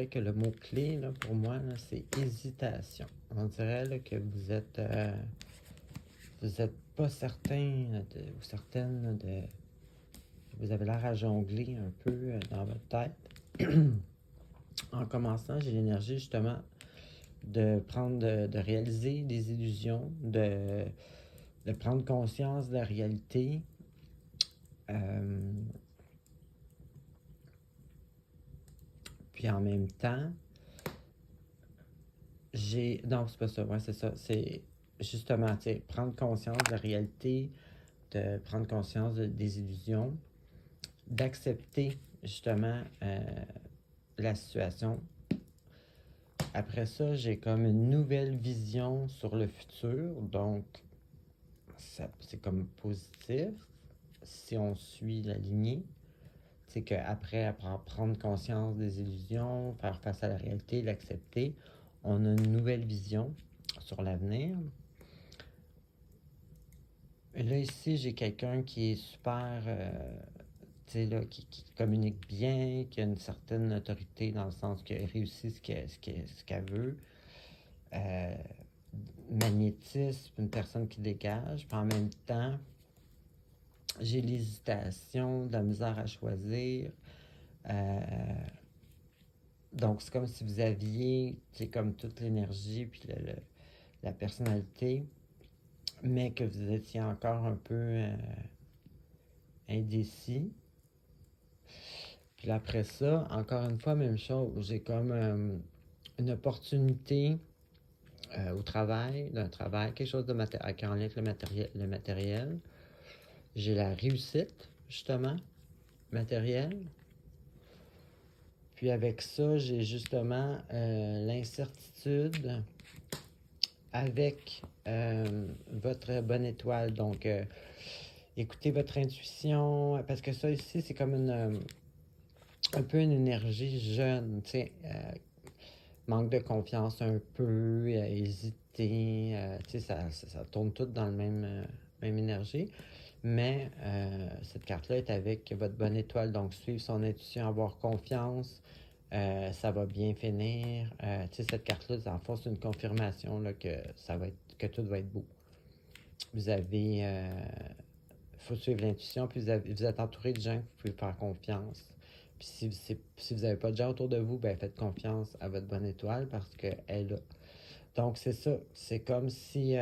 que le mot-clé là, pour moi, là, c'est hésitation. On dirait là, que vous êtes pas certain ou certaine de. Vous avez l'air à jongler un peu dans votre tête. En commençant, j'ai l'énergie justement de réaliser des illusions, de prendre conscience de la réalité. Puis en même temps, non, c'est pas ça. Ouais, c'est ça. C'est justement, tu sais, prendre conscience de la réalité, de prendre conscience des illusions, d'accepter justement la situation. Après ça, j'ai comme une nouvelle vision sur le futur, donc c'est comme positif si on suit la lignée. C'est qu'après prendre conscience des illusions, faire face à la réalité, l'accepter, on a une nouvelle vision sur l'avenir. Et là, ici, j'ai quelqu'un qui est super, tu sais, là, qui communique bien, qui a une certaine autorité dans le sens qu'elle réussit ce qu'elle veut. Magnétisme, une personne qui dégage. Puis en même temps, j'ai l'hésitation, de la misère à choisir. Donc, c'est comme si vous aviez, c'est comme toute l'énergie puis la personnalité, mais que vous étiez encore un peu indécis. Puis après ça, encore une fois, même chose. J'ai comme une opportunité au travail, d'un travail, quelque chose de qui est en lien avec le matériel. J'ai la réussite, justement, matérielle. Puis avec ça, j'ai justement l'incertitude avec votre bonne étoile. Donc, écoutez votre intuition, parce que ça ici, c'est comme un peu une énergie jeune, tu sais, manque de confiance un peu, hésiter, tu sais, ça tourne tout dans le même énergie. Mais cette carte-là est avec votre bonne étoile, donc suivre son intuition, avoir confiance, ça va bien finir. Tu sais, cette carte-là, en fait, c'est une confirmation là, que tout va être beau. Vous avez, faut suivre l'intuition, puis vous êtes entouré de gens que vous pouvez faire confiance. Puis si vous n'avez pas de gens autour de vous, ben faites confiance à votre bonne étoile parce qu'elle est là. Donc c'est ça, c'est comme si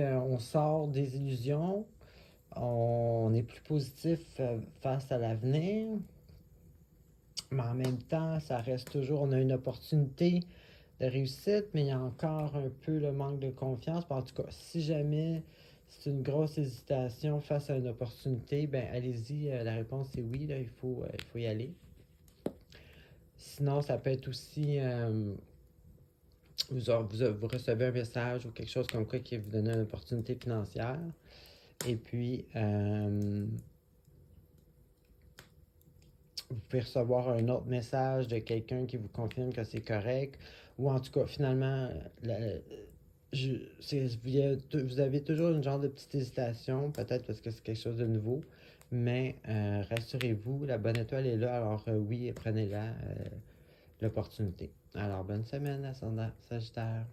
on sort des illusions, on est plus positif face à l'avenir, mais en même temps, ça reste toujours, on a une opportunité de réussite, mais il y a encore un peu le manque de confiance. En tout cas, si jamais c'est une grosse hésitation face à une opportunité, ben allez-y, la réponse est oui, là, il faut y aller. Sinon, ça peut être aussi, vous recevez un message ou quelque chose comme quoi qui vous donne une opportunité financière. Et puis, vous pouvez recevoir un autre message de quelqu'un qui vous confirme que c'est correct. Ou en tout cas, finalement, vous avez toujours une genre de petite hésitation, peut-être parce que c'est quelque chose de nouveau. Mais rassurez-vous, la bonne étoile est là. Alors oui, prenez-la, l'opportunité. Alors, bonne semaine, ascendant Sagittaire.